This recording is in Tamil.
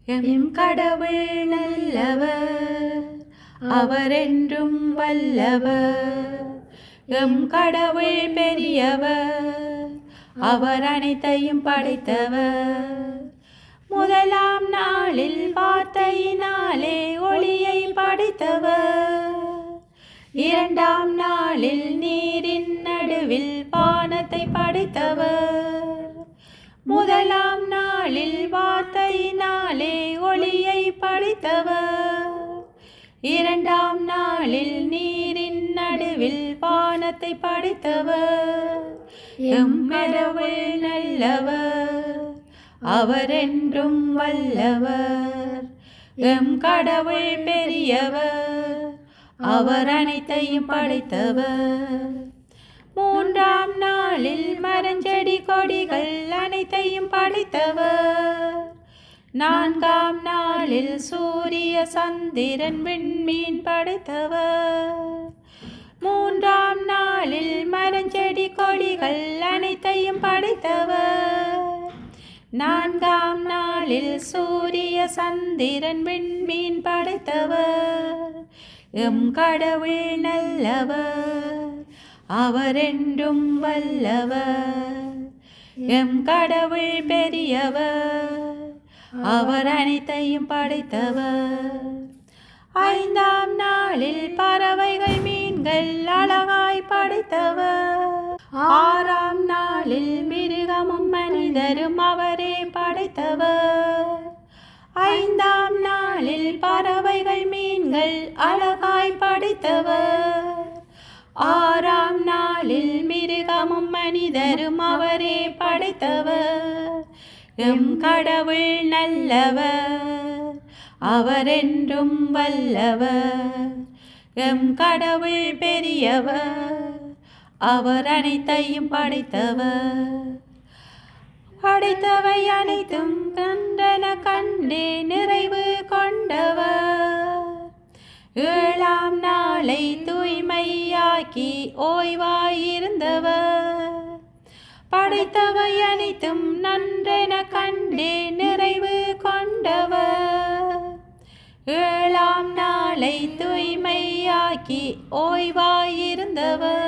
எம் கடவுள் நல்லவர், அவர் என்றும் வல்லவர். எம் கடவுள் பெரியவர், அவர் அனைத்தையும் படைத்தவர். முதலாம் நாளில் வார்த்தையினாலே ஒளியை படைத்தவர். இரண்டாம் நாளில் நீரின் நடுவில் வானத்தை படைத்தவர். முதலாம் நாளில் வார்த்தையினாலே ஒளியை படைத்தவர். இரண்டாம் நாளில் நீரின் நடுவில் வானத்தை படைத்தவர். எம் கடவுள் நல்லவர், அவர் என்றும் வல்லவர். எம் கடவுள் பெரியவர், அவர் அனைத்தையும் படைத்தவர். மூன்றாம் நாளில் மரஞ்செடி கொடிகள் அனைத்தையும் படைத்தவர். நான்காம் நாளில் சூரிய சந்திரன் விண்மீன் படைத்தவர். மூன்றாம் நாளில் மரஞ்செடி கொடிகள் அனைத்தையும் படைத்தவர். நான்காம் நாளில் சூரிய சந்திரன் விண்மீன் படைத்தவர். எம் கடவுள் நல்லவர், அவர் என்றும் வல்லவர். எம் கடவுள் பெரியவர், அவர் அனைத்தையும் படைத்தவர். ஐந்தாம் நாளில் பறவைகள் மீன்கள் அழகாய் படைத்தவர். ஆறாம் நாளில் மிருகமும் மனிதரும் அவரே படைத்தவர். ஐந்தாம் நாளில் பறவைகள் மீன்கள் அழகாய் படைத்தவர். ஆறாம் நாளில் மிருகமும் மனிதரும் அவரே படைத்தவர். எம் கடவுள் நல்லவர், அவர் என்றும் வல்லவர். எம் கடவுள் பெரியவர், அவர் அனைத்தையும் படைத்தவர். படைத்தவை அனைத்தும் கண்டன கண்டே நிறைவு கொண்டவர். ஏழாம் நாளை தூய்மையாக்கி ஓய்வாயிருந்தவர். படைத்தவை அனைத்தும் நன்றென கண்டே நிறைவு கொண்டவர். ஏழாம் நாளை தூய்மையாக்கி ஓய்வாயிருந்தவர்.